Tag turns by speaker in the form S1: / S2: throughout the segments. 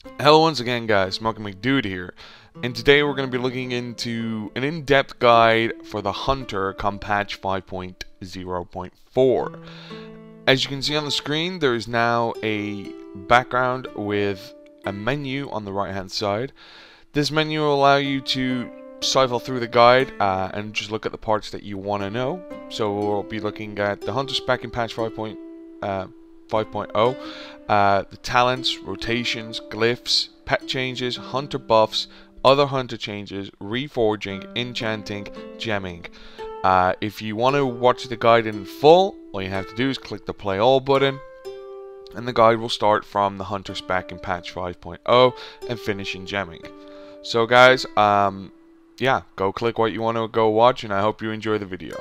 S1: Hello once again guys, Smoking McDude here, and today we're going to be looking into an in-depth guide for the Hunter come patch 5.0.4. As you can see on the screen, there is now a background with a menu on the right hand side. This menu will allow you to cycle through the guide and just look at the parts that you want to know. So we'll be looking at the Hunter Spec in patch 5.0, the talents, rotations, glyphs, pet changes, hunter buffs, other hunter changes, reforging, enchanting, gemming. If you want to watch the guide in full, all you have to do is click the play all button, and the guide will start from the Hunter Spec in patch 5.0 and finish in gemming. So guys, yeah, go click what you want to go watch, and I hope you enjoy the video.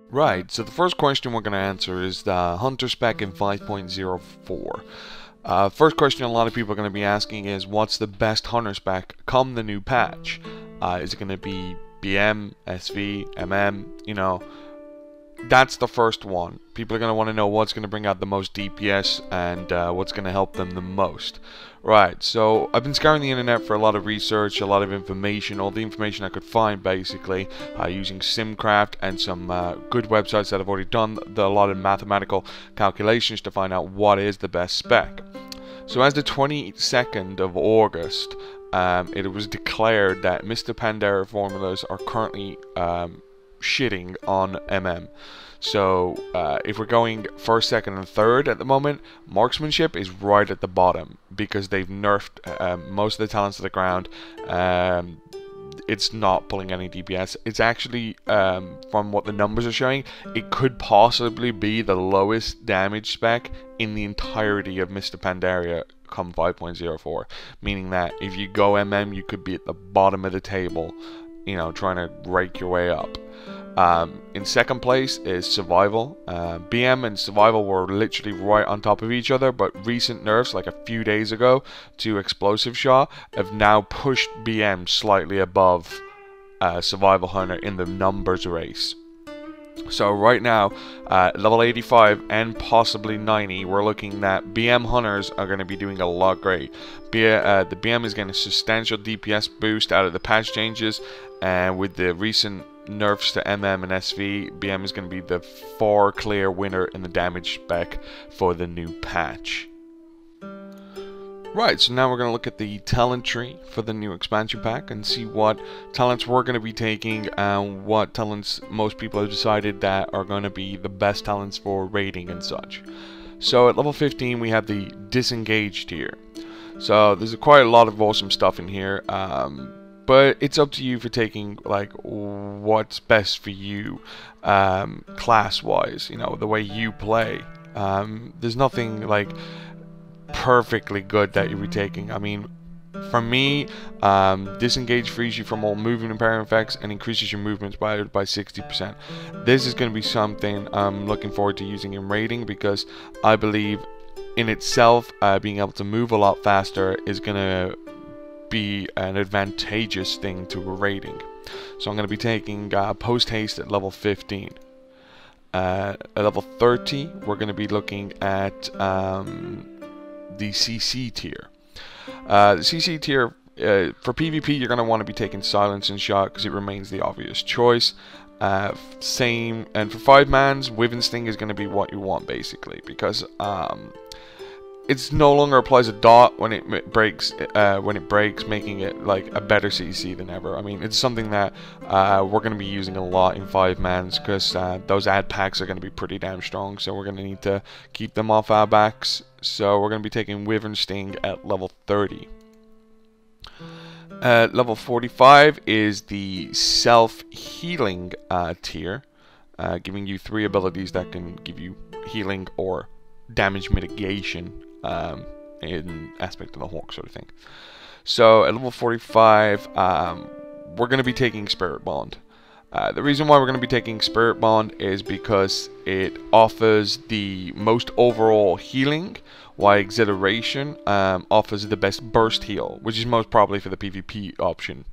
S1: Right, so the first question we're going to answer is the Hunter Spec in 5.04. First question a lot of people are going to be asking is, what's the best Hunter Spec come the new patch? Is it going to be BM, SV, MM? You know, that's the first one. People are going to want to know what's going to bring out the most DPS and what's going to help them the most. Right, so I've been scouring the internet for a lot of research, a lot of information, all the information I could find basically, using Simcraft and some good websites that have already done a lot of mathematical calculations to find out what is the best spec. So as the 22nd of August, it was declared that Mists of Pandaria formulas are currently shitting on MM. So if we're going first, second, and third at the moment, marksmanship is right at the bottom because they've nerfed most of the talents to the ground. It's not pulling any DPS. It's actually, from what the numbers are showing, it could possibly be the lowest damage spec in the entirety of Mists of Pandaria come 5.04. Meaning that if you go MM, you could be at the bottom of the table, you know, trying to rake your way up. In second place is Survival. BM and Survival were literally right on top of each other, but recent nerfs, like a few days ago, to Explosive Shot, have now pushed BM slightly above Survival Hunter in the numbers race. So right now, level 85 and possibly 90, we're looking that BM Hunters are going to be doing a lot great. The BM is getting a substantial DPS boost out of the patch changes, and with the recent nerfs to MM and SV, BM is going to be the far clear winner in the damage spec for the new patch. Right, so now we're going to look at the talent tree for the new expansion pack and see what talents we're going to be taking and what talents most people have decided that are going to be the best talents for raiding and such. So at level 15 we have the Disengage tier. So there's quite a lot of awesome stuff in here, but it's up to you for taking like what's best for you class wise, you know, the way you play. There's nothing like perfectly good that you'll be taking. I mean, for me, Disengage frees you from all movement and parry effects and increases your movements by 60%. This is going to be something I'm looking forward to using in raiding, because I believe in itself being able to move a lot faster is going to be an advantageous thing to raiding. So I'm going to be taking Post Haste at level 15. At level 30 we're going to be looking at the CC tier. The CC tier, for PvP you're going to want to be taking Silence and Shot because it remains the obvious choice. Same, and for 5-mans, Wyvern Sting is going to be what you want basically, because it's no longer applies a dot when it breaks, making it like a better CC than ever. I mean, it's something that we're going to be using a lot in 5-mans because those ad packs are going to be pretty damn strong, so we're going to need to keep them off our backs. So we're going to be taking Wyvern Sting at level 30. Level 45 is the self-healing tier, giving you 3 abilities that can give you healing or damage mitigation in aspect of the Hawk sort of thing. So at level 45 we're going to be taking Spirit Bond. The reason why we're going to be taking Spirit Bond is because it offers the most overall healing, while Exhilaration offers the best burst heal, which is most probably for the PvP option.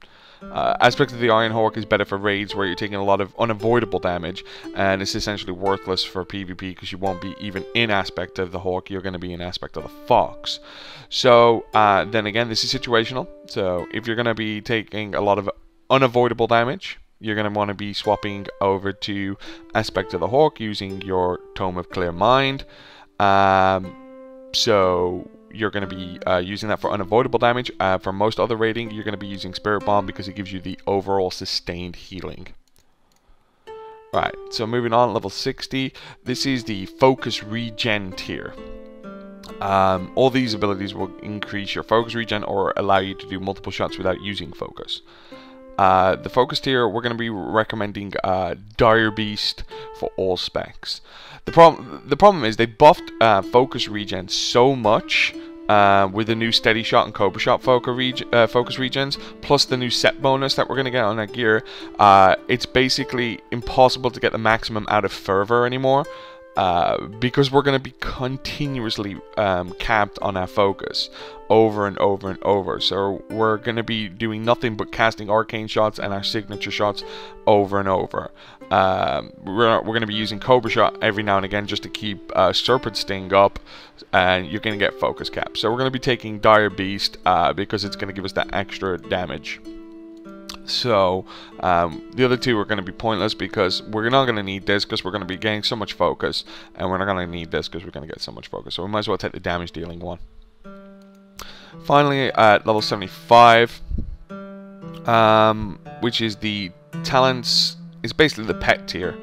S1: Aspect of the Iron Hawk is better for raids where you're taking a lot of unavoidable damage, and it's essentially worthless for PvP because you won't be even in Aspect of the Hawk, you're going to be in Aspect of the Fox. So then again, this is situational, so if you're going to be taking a lot of unavoidable damage, you're going to want to be swapping over to Aspect of the Hawk using your Tome of Clear Mind. So you're going to be using that for unavoidable damage. For most other raiding, you're going to be using Spirit Bomb because it gives you the overall sustained healing. Right, so moving on, level 60. This is the Focus Regen tier. All these abilities will increase your focus regen or allow you to do multiple shots without using focus. The focus tier, we're going to be recommending Dire Beast for all specs. The problem is they buffed focus regen so much with the new Steady Shot and Cobra Shot focus regens, plus the new set bonus that we're going to get on that gear. It's basically impossible to get the maximum out of Fervor anymore. Because we're going to be continuously capped on our focus over and over and over. So we're going to be doing nothing but casting arcane shots and our signature shots over and over. We're going to be using Cobra Shot every now and again just to keep Serpent Sting up, and you're going to get focus cap. So we're going to be taking Dire Beast because it's going to give us that extra damage. So the other two are going to be pointless because we're not going to need this because we're going to be getting so much focus, and we're not going to need this because we're going to get so much focus. So we might as well take the damage dealing one. Finally, at level 75, which is the talents, it's basically the pet tier.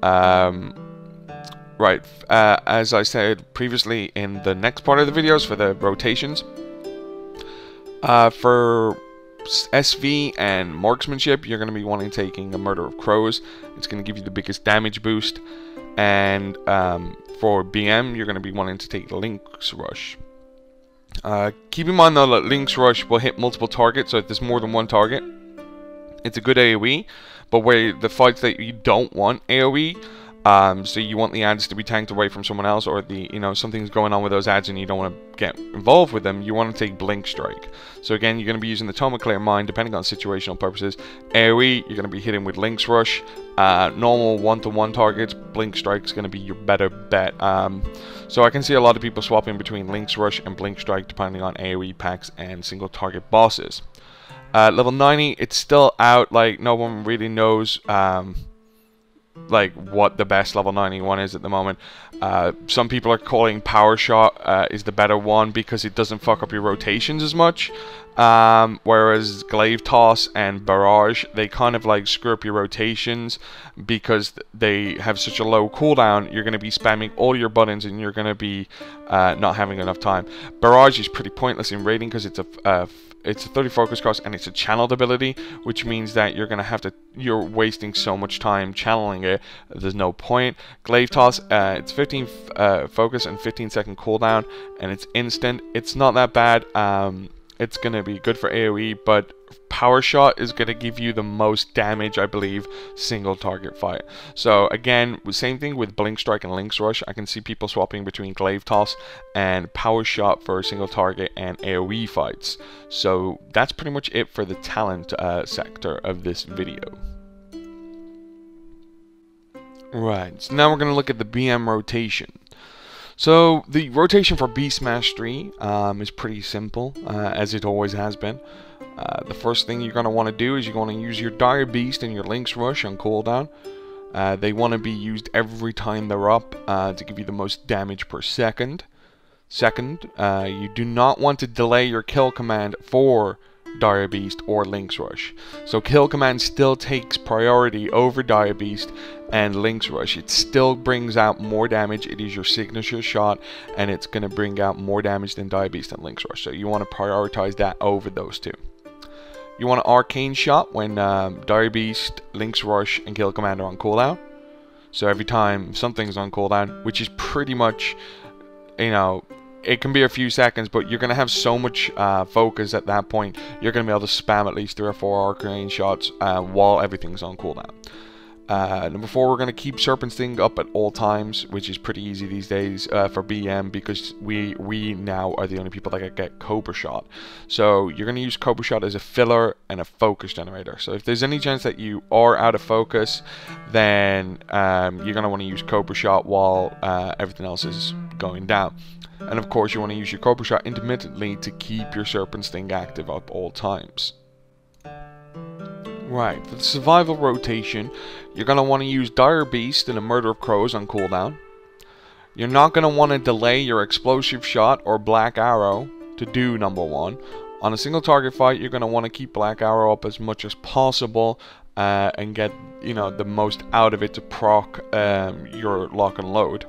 S1: Right, as I said previously in the next part of the videos for the rotations, for SV and Marksmanship, you're going to be wanting taking a Murder of Crows. It's going to give you the biggest damage boost. And for BM, you're going to be wanting to take Lynx Rush. Keep in mind though that Lynx Rush will hit multiple targets, so if there's more than one target, it's a good AoE. But where the fights that you don't want AoE, so you want the ads to be tanked away from someone else, or something's going on with those ads and you don't want to get involved with them, you want to take Blink Strike. So again, you're going to be using the Tome of Clear Mind depending on situational purposes. AoE, you're going to be hitting with Lynx Rush. Normal one-to-one targets, Blink Strike is going to be your better bet. So I can see a lot of people swapping between Lynx Rush and Blink Strike depending on AoE packs and single target bosses. Level 90, it's still out, like no one really knows like what the best level 91 is at the moment. Some people are calling Power Shot is the better one because it doesn't fuck up your rotations as much, whereas Glaive Toss and Barrage, they kind of like screw up your rotations because they have such a low cooldown. You're going to be spamming all your buttons and you're going to be not having enough time. Barrage is pretty pointless in raiding because it's a 30 focus cost and it's a channeled ability, which means that you're wasting so much time channeling it. There's no point. Glaive Toss, it's 15 focus and 15-second cooldown, and it's instant. It's not that bad. It's gonna be good for AoE, but Power Shot is gonna give you the most damage, I believe, single target fight. So again, same thing with Blink Strike and Lynx Rush. I can see people swapping between Glaive Toss and Power Shot for single target and AoE fights. So that's pretty much it for the talent sector of this video. Right, so now we're gonna look at the BM rotation. So the rotation for Beast Mastery is pretty simple, as it always has been. The first thing you're going to want to do is you're going to use your Dire Beast and your Lynx Rush on cooldown. They want to be used every time they're up to give you the most damage per second. Second, you do not want to delay your kill command for Dire Beast or Lynx Rush. So kill command still takes priority over Dire Beast and Lynx Rush. It still brings out more damage. It is your signature shot, and it's going to bring out more damage than Dire Beast and Lynx Rush. So you want to prioritize that over those two. You want an Arcane Shot when Dire Beast, Lynx Rush, and Kill Command are on cooldown. So every time something's on cooldown, which is pretty much, it can be a few seconds, but you're going to have so much focus at that point, you're going to be able to spam at least 3 or 4 Arcane Shots while everything's on cooldown. Number 4, we're going to keep Serpent Sting up at all times, which is pretty easy these days for BM, because we now are the only people that get Cobra Shot. So you're going to use Cobra Shot as a filler and a focus generator. So if there's any chance that you are out of focus, then you're going to want to use Cobra Shot while everything else is going down. And of course you want to use your Cobra Shot intermittently to keep your Serpent Sting active at all times. Right, for the survival rotation, you're going to want to use Dire Beast and a Murder of Crows on cooldown. You're not going to want to delay your Explosive Shot or Black Arrow to do number 1. On a single target fight, you're going to want to keep Black Arrow up as much as possible and get, you know, the most out of it to proc your lock and load.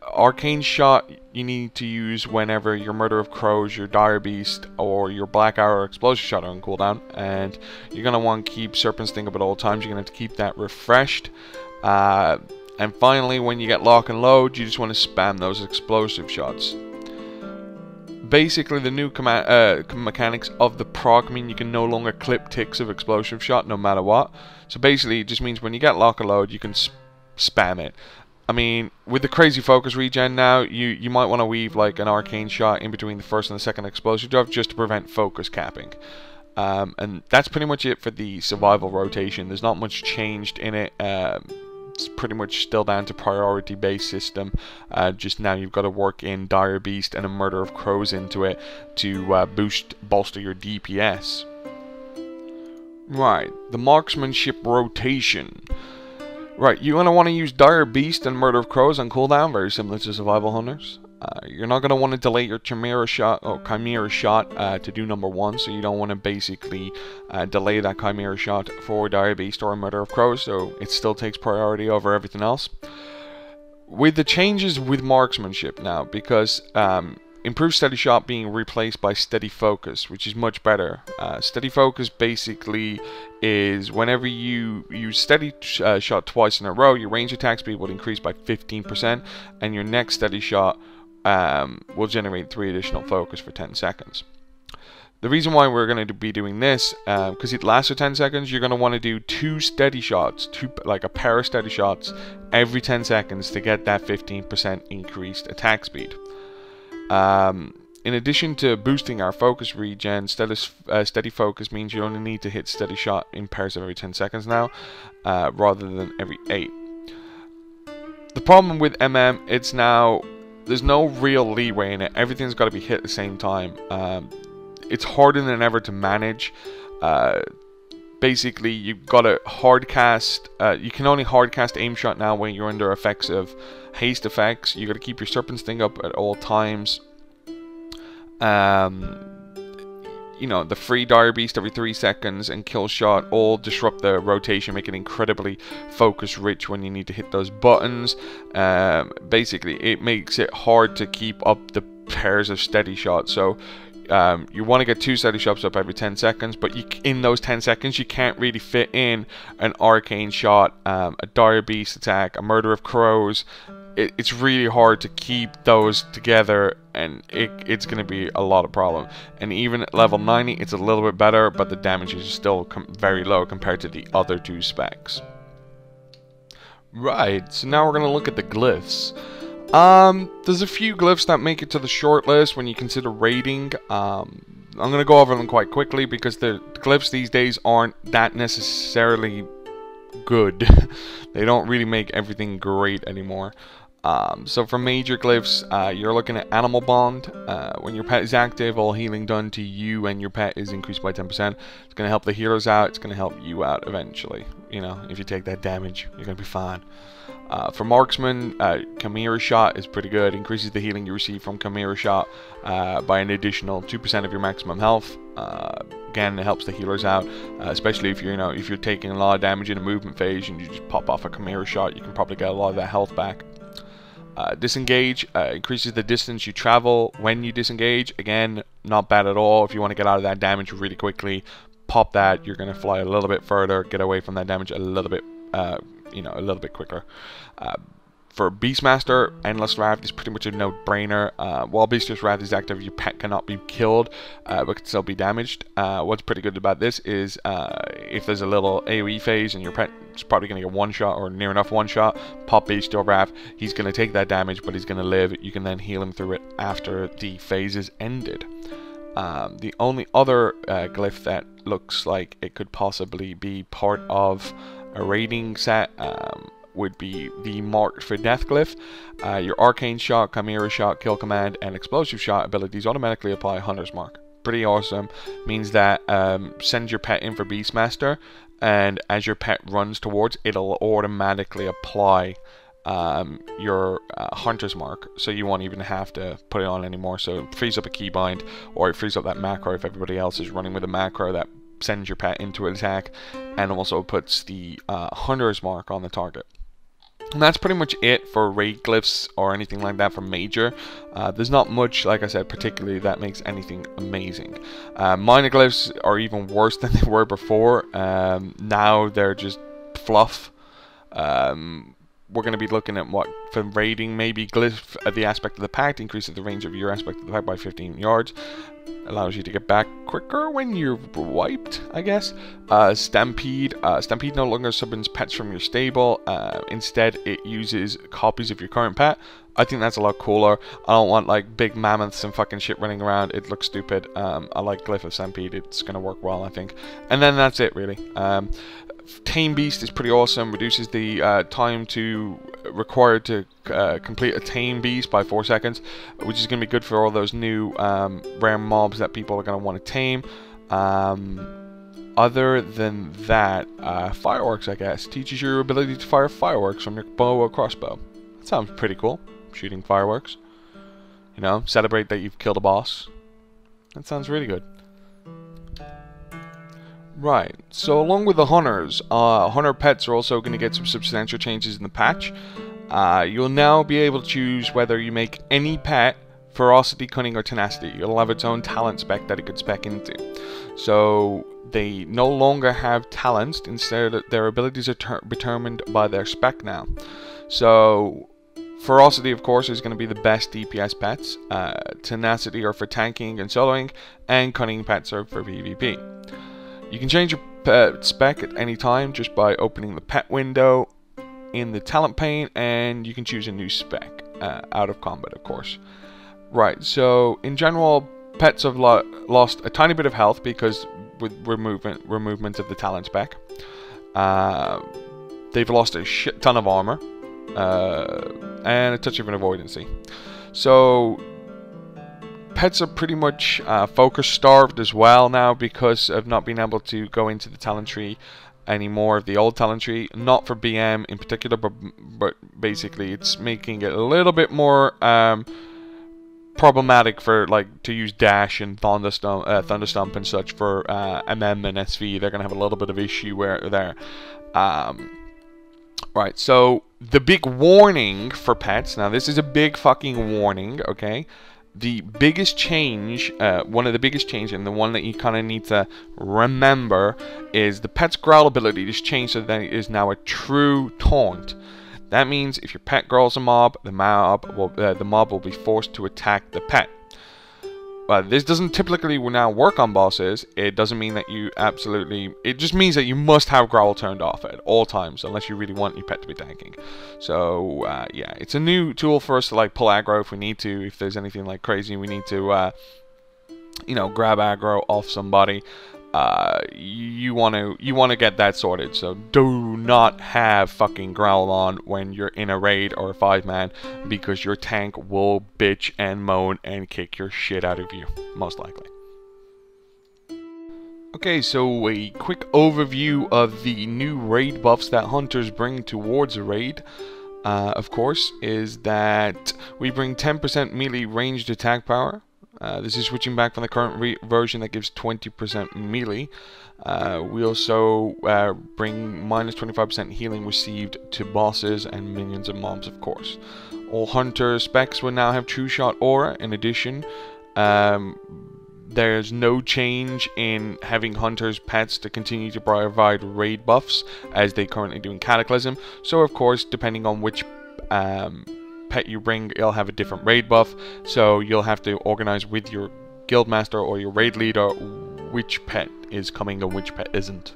S1: Arcane Shot you need to use whenever your Murder of Crows, your Dire Beast, or your Black Arrow or Explosive Shot are on cooldown, and you're going to want to keep Serpent Sting up at all times. You're going to have to keep that refreshed. And finally, when you get lock and load, you just want to spam those Explosive Shots. Basically, the new mechanics of the proc mean you can no longer clip ticks of Explosive Shot no matter what. So basically, it just means when you get lock and load, you can spam it. I mean, with the crazy focus regen now, you might want to weave like an Arcane Shot in between the first and the second Explosive Drop just to prevent focus capping. And that's pretty much it for the survival rotation. There's not much changed in it. It's pretty much still down to priority based system. Just now you've got to work in Dire Beast and a Murder of Crows into it to bolster your DPS. Right, the marksmanship rotation. Right, you're going to want to use Dire Beast and Murder of Crows on cooldown, very similar to Survival Hunters. You're not going to want to delay your Chimera Shot to do number 1, so you don't want to basically delay that Chimera Shot for Dire Beast or Murder of Crows, so it still takes priority over everything else. With the changes with marksmanship now, because improved Steady Shot being replaced by Steady Focus, which is much better. Steady Focus basically is whenever you use Steady Shot twice in a row, your range attack speed will increase by 15%, and your next Steady Shot will generate 3 additional focus for 10 seconds. The reason why we're going to be doing this, because it lasts for 10 seconds, you're going to want to do 2 Steady Shots, like a pair of Steady Shots, every 10 seconds to get that 15% increased attack speed. In addition to boosting our focus regen, steady focus means you only need to hit Steady Shot in pairs of every 10 seconds now, rather than every 8. The problem with MM, it's now, there's no real leeway in it. Everything's got to be hit at the same time. It's harder than ever to manage. Basically, you've got to hard cast. You can only hard cast aim shot now when you're under effects of haste effects. You got to keep your Serpent Sting up at all times. You know, the free Dire Beast every 3 seconds and Kill Shot all disrupt the rotation, make it incredibly focus rich when you need to hit those buttons. Basically, it makes it hard to keep up the pairs of Steady Shots. So you want to get 2 Steady Shots up every 10 seconds, but in those 10 seconds you can't really fit in an Arcane Shot, a Dire Beast attack, a Murder of Crows. It's really hard to keep those together, and it's going to be a lot of problem. And even at level 90 it's a little bit better, but the damage is still very low compared to the other 2 specs. Right, so now we're going to look at the Glyphs. There's a few Glyphs that make it to the short list when you consider raiding. I'm going to go over them quite quickly because the Glyphs these days aren't that necessarily good. They don't really make everything great anymore. So for major Glyphs, you're looking at Animal Bond. When your pet is active, all healing done to you and your pet is increased by 10%. It's going to help the healers out. It's going to help you out eventually. You know, if you take that damage, you're going to be fine. For Marksman, Chimera Shot is pretty good. Increases the healing you receive from Chimera Shot by an additional 2% of your maximum health. Again, it helps the healers out, especially if if you're taking a lot of damage in a movement phase and you just pop off a Chimera Shot, you can probably get a lot of that health back. Disengage increases the distance you travel when you disengage. Again, not bad at all. If you want to get out of that damage really quickly, pop that. You're going to fly a little bit further, get away from that damage a little bit, a little bit quicker. For Beastmaster, Endless Wrath is pretty much a no-brainer. While Beastmaster's Wrath is active, your pet cannot be killed, but can still be damaged. What's pretty good about this is if there's a little AoE phase and your pet's probably going to get one-shot or near enough one-shot, pop Beastmaster's Wrath, he's going to take that damage, but he's going to live. You can then heal him through it after the phase is ended. The only other glyph that looks like it could possibly be part of a raiding set would be the Marked for Death glyph. Your Arcane Shot, Chimera Shot, Kill Command, and Explosive Shot abilities automatically apply Hunter's Mark. Pretty awesome. Means that send your pet in for Beastmaster, and as your pet runs towards, it'll automatically apply your Hunter's Mark, so you won't even have to put it on anymore. So it frees up a keybind, or it frees up that macro if everybody else is running with a macro that sends your pet into an attack, and also puts the Hunter's Mark on the target. And that's pretty much it for raid glyphs or anything like that for major. There's not much, like I said, particularly that makes anything amazing. Minor glyphs are even worse than they were before. Now they're just fluff. We're going to be looking at what for raiding, maybe glyph the aspect of the pact increases the range of your aspect of the pact by 15 yards. Allows you to get back quicker when you're wiped, I guess. Stampede. Stampede no longer summons pets from your stable. Instead, it uses copies of your current pet. I think that's a lot cooler. I don't want like big mammoths and fucking shit running around. It looks stupid. I like Glyph of Stampede. It's gonna work well, I think. And then that's it, really. Tame Beast is pretty awesome. Reduces the time required to complete a Tame Beast by 4 seconds, which is going to be good for all those new rare mobs that people are going to want to tame. Other than that, Fireworks, I guess, teaches your ability to fire fireworks from your bow or crossbow. That sounds pretty cool, shooting fireworks. You know, celebrate that you've killed a boss. That sounds really good. Right, so along with the hunters, hunter pets are also going to get some substantial changes in the patch. You'll now be able to choose whether you make any pet ferocity, cunning, or tenacity. It'll have its own talent spec that it could spec into. So they no longer have talents, instead their abilities are determined by their spec now. So ferocity, of course, is going to be the best DPS pets. Tenacity are for tanking and soloing, and cunning pets are for PvP. You can change your pet spec at any time just by opening the pet window in the talent pane, and you can choose a new spec out of combat, of course. Right, so in general, pets have lost a tiny bit of health because with removement of the talent spec. They've lost a shit ton of armor and a touch of an avoidancy. So pets are pretty much focus starved as well now because of not being able to go into the talent tree anymore of the old talent tree. Not for BM in particular, but basically it's making it a little bit more problematic for like to use dash and thunderstomp and such for MM and SV. They're gonna have a little bit of issue where they're right. So the big warning for pets. Now this is a big fucking warning. Okay. The biggest change, one of the biggest changes, and the one that you kind of need to remember, is the pet's growl ability just changed so that it is now a true taunt. That means if your pet growls a mob, the mob will be forced to attack the pet. This doesn't typically now work on bosses. It doesn't mean that you absolutely... It just means that you must have growl turned off at all times, unless you really want your pet to be tanking. So, yeah, it's a new tool for us to, like, pull aggro if we need to. If there's anything, like, crazy, we need to, you know, grab aggro off somebody. You want to get that sorted. So do not have fucking growl on when you're in a raid or a 5-man, because your tank will bitch and moan and kick your shit out of you, most likely. Okay, so a quick overview of the new raid buffs that hunters bring towards a raid. Of course, is that we bring 10% melee ranged attack power. This is switching back from the current version that gives 20% melee. We also bring minus 25% healing received to bosses and minions and mobs, of course. All hunter specs will now have True Shot Aura. In addition, there's no change in having hunters' pets to continue to provide raid buffs as they currently do in Cataclysm. So, of course, depending on which pet you bring, it'll have a different raid buff, so you'll have to organize with your guildmaster or your raid leader which pet is coming and which pet isn't.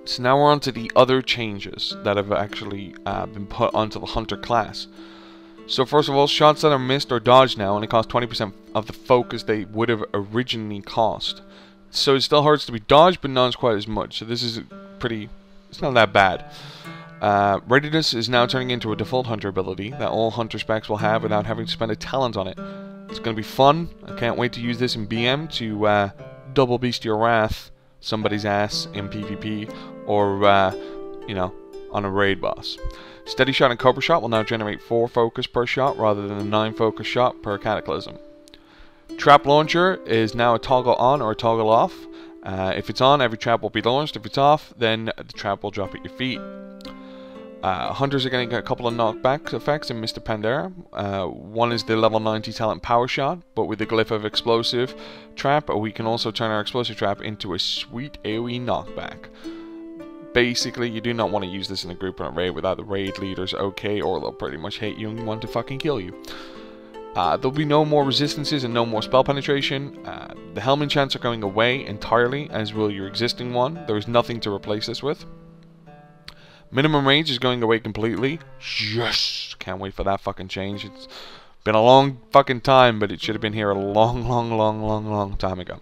S1: So now we're on to the other changes that have actually been put onto the hunter class. So first of all, shots that are missed or dodged now only cost 20% of the focus they would have originally cost. So it still hurts to be dodged, but not quite as much. So this is it's not that bad. Readiness is now turning into a default hunter ability that all hunter specs will have without having to spend a talent on it. It's going to be fun. I can't wait to use this in BM to double beast your wrath somebody's ass in PvP or you know, on a raid boss. Steady shot and cobra shot will now generate 4 focus per shot rather than a 9 focus shot per cataclysm. Trap launcher is now a toggle on or a toggle off. If it's on, every trap will be launched. If it's off, then the trap will drop at your feet. Hunters are going to get a couple of knockback effects in Mists of Pandaria. One is the level 90 talent power shot, but with the glyph of explosive trap, we can also turn our explosive trap into a sweet AoE knockback. Basically, you do not want to use this in a group or a raid without the raid leaders okay, or they'll pretty much hate you and want to fucking kill you. There'll be no more resistances and no more spell penetration. The helm enchants are going away entirely, as will your existing one. There is nothing to replace this with. Minimum range is going away completely. Yes! Can't wait for that fucking change. It's been a long fucking time, but it should have been here a long time ago.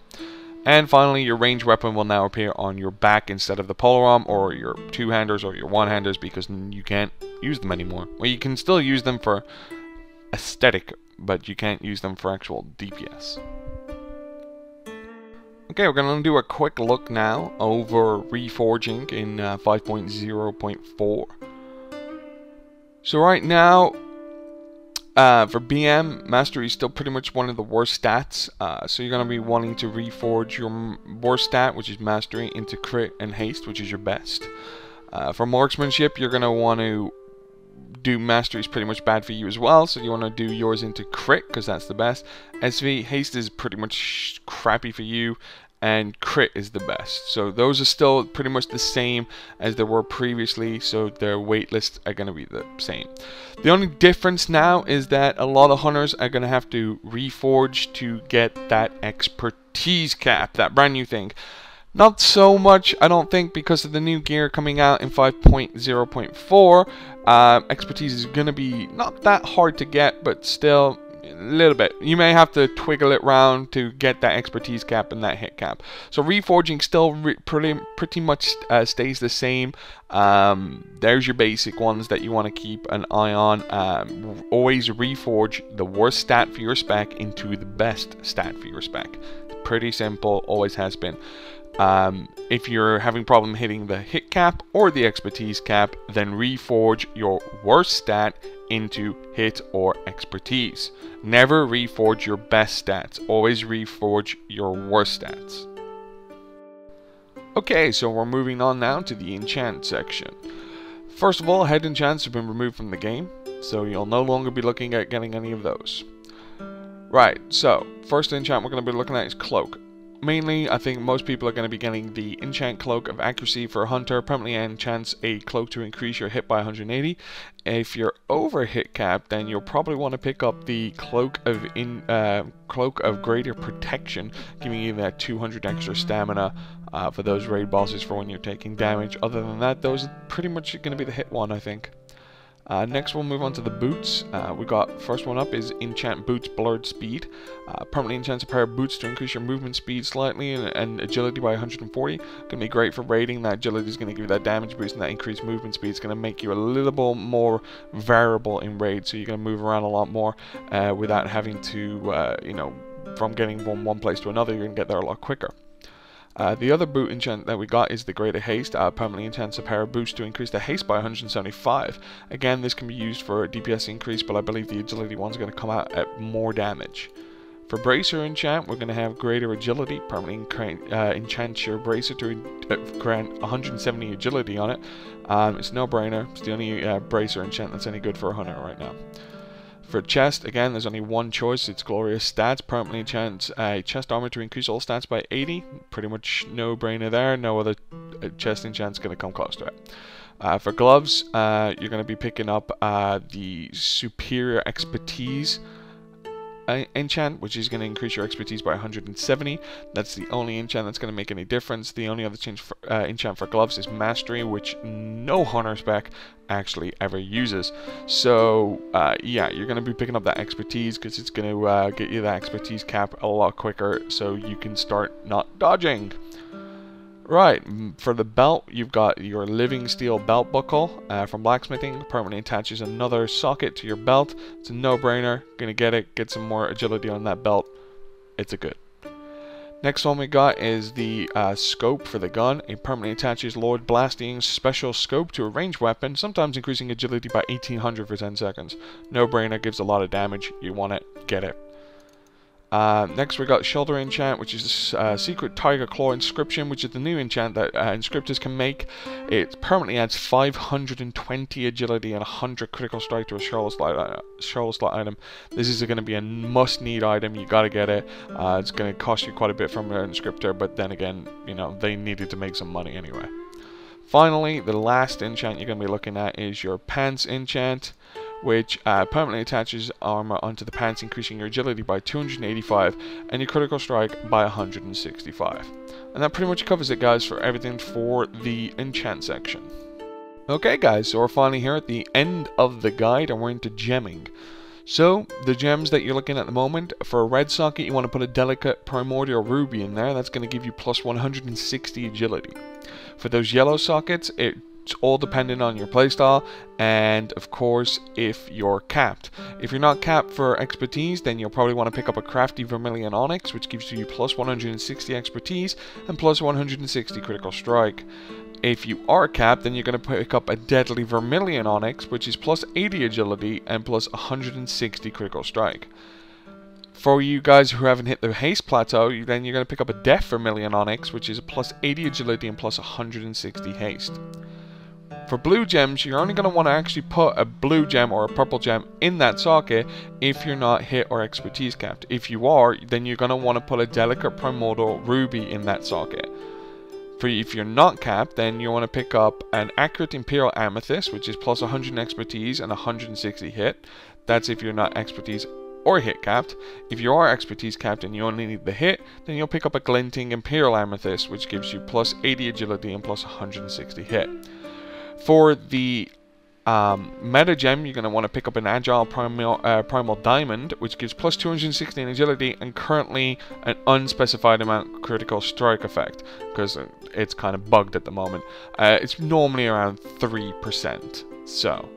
S1: And finally, your ranged weapon will now appear on your back instead of the polearm or your two-handers or your one-handers, because you can't use them anymore. Well, you can still use them for aesthetic, but you can't use them for actual DPS. Okay, we're going to do a quick look now over Reforging in 5.0.4. So right now, for BM, Mastery is still pretty much one of the worst stats. So you're going to be wanting to reforge your worst stat, which is Mastery, into Crit and Haste, which is your best. For Marksmanship, you're going to want to do Mastery is pretty much bad for you as well, so you want to do yours into Crit, because that's the best. SV, Haste is pretty much crappy for you, and Crit is the best. So those are still pretty much the same as they were previously, so their wait lists are going to be the same. The only difference now is that a lot of hunters are going to have to reforge to get that expertise cap, that brand new thing. Not so much, I don't think, because of the new gear coming out in 5.0.4. Expertise is going to be not that hard to get, but still a little bit. You may have to twiggle it round to get that expertise cap and that hit cap. So reforging still pretty much stays the same. There's your basic ones that you want to keep an eye on. Always reforge the worst stat for your spec into the best stat for your spec. Pretty simple, always has been. If you're having problem hitting the hit cap or the expertise cap, then reforge your worst stat into hit or expertise. Never reforge your best stats. Always reforge your worst stats. Okay, so we're moving on now to the enchant section. First of all, head enchants have been removed from the game, so you'll no longer be looking at getting any of those. Right, so first enchant we're going to be looking at is Cloak. Mainly, I think most people are going to be getting the Enchant Cloak of Accuracy for a Hunter. Permanently enchants a cloak to increase your hit by 180. If you're over hit cap, then you'll probably want to pick up the Cloak of Greater Protection, giving you that 200 extra stamina for those raid bosses for when you're taking damage. Other than that, those are pretty much going to be the hit one, I think. Next we'll move on to the boots. We got first one up is Enchant Boots Blurred Speed. Permanently enchants a pair of boots to increase your movement speed slightly and agility by 140. Gonna be great for raiding. That agility is gonna give you that damage boost, and that increased movement speed is gonna make you a little bit more variable in raid. So you're gonna move around a lot more without having to, you know, from getting from one place to another. You're gonna get there a lot quicker. The other boot enchant that we got is the Greater Haste. Permanently enchants a pair of boots to increase the haste by 175. Again, this can be used for a DPS increase, but I believe the agility one's going to come out at more damage. For Bracer enchant, we're going to have Greater Agility. Permanently enchants your Bracer to grant 170 agility on it. It's no brainer. It's the only Bracer enchant that's any good for a hunter right now. For chest, again, there's only one choice. It's Glorious Stats. Permanently enchants chest armor to increase all stats by 80. Pretty much no brainer there. No other chest enchant's going to come close to it. For gloves, you're going to be picking up the Superior Expertise enchant, which is going to increase your expertise by 170. That's the only enchant that's going to make any difference. The only other enchant for gloves is Mastery, which no hunter spec actually ever uses. So yeah, you're going to be picking up that expertise because it's going to get you that expertise cap a lot quicker, so you can start not dodging. Right, for the belt, you've got your Living Steel belt buckle from blacksmithing. Permanently attaches another socket to your belt. It's a no-brainer. Gonna get it, get some more agility on that belt. It's a good. Next one we got is the scope for the gun. It permanently attaches Lord Blasting's special scope to a ranged weapon, sometimes increasing agility by 1800 for 10 seconds. No-brainer, gives a lot of damage. You want it, get it. Next we got Shoulder Enchant, which is Secret Tiger Claw Inscription, which is the new enchant that inscriptors can make. It permanently adds 520 agility and 100 critical strike to a shoulder slot item. This is going to be a must-need item. You got to get it. It's going to cost you quite a bit from an inscriptor, but then again, you know, they needed to make some money anyway. Finally, the last enchant you're going to be looking at is your Pants Enchant, which permanently attaches armor onto the pants, increasing your agility by 285 and your critical strike by 165. And that pretty much covers it, guys, for everything for the enchant section. Okay, guys, so we're finally here at the end of the guide, and we're into gemming. So, the gems that you're looking at the moment, for a red socket, you want to put a delicate primordial ruby in there. That's going to give you plus 160 agility. For those yellow sockets, it's all dependent on your playstyle, and of course if you're capped. If you're not capped for expertise, then you'll probably want to pick up a crafty vermilion onyx, which gives you plus 160 expertise and plus 160 critical strike. If you are capped, then you're going to pick up a deadly vermilion onyx, which is plus 80 agility and plus 160 critical strike. For you guys who haven't hit the haste plateau, then you're going to pick up a death vermilion onyx, which is a plus 80 agility and plus 160 haste. For blue gems, you're only going to want to actually put a blue gem or a purple gem in that socket if you're not hit or expertise capped. If you are, then you're going to want to put a delicate primordial ruby in that socket. If you're not capped, then you want to pick up an accurate imperial amethyst, which is plus 100 expertise and 160 hit. That's if you're not expertise or hit capped. If you are expertise capped and you only need the hit, then you'll pick up a glinting imperial amethyst, which gives you plus 80 agility and plus 160 hit. For the meta gem, you're going to want to pick up an agile primal diamond, which gives plus 260 in agility and currently an unspecified amount critical strike effect, because it's kind of bugged at the moment. It's normally around 3%, so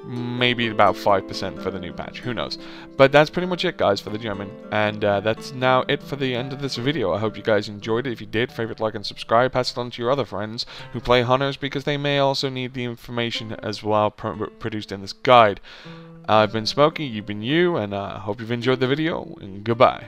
S1: maybe about 5% for the new patch, who knows. But that's pretty much it, guys, for the gemming, and that's now it for the end of this video. I hope you guys enjoyed it. If you did, favorite, like, and subscribe. Pass it on to your other friends who play hunters, because they may also need the information as well produced in this guide. I've been Smokey, you've been you, and I hope you've enjoyed the video, and goodbye.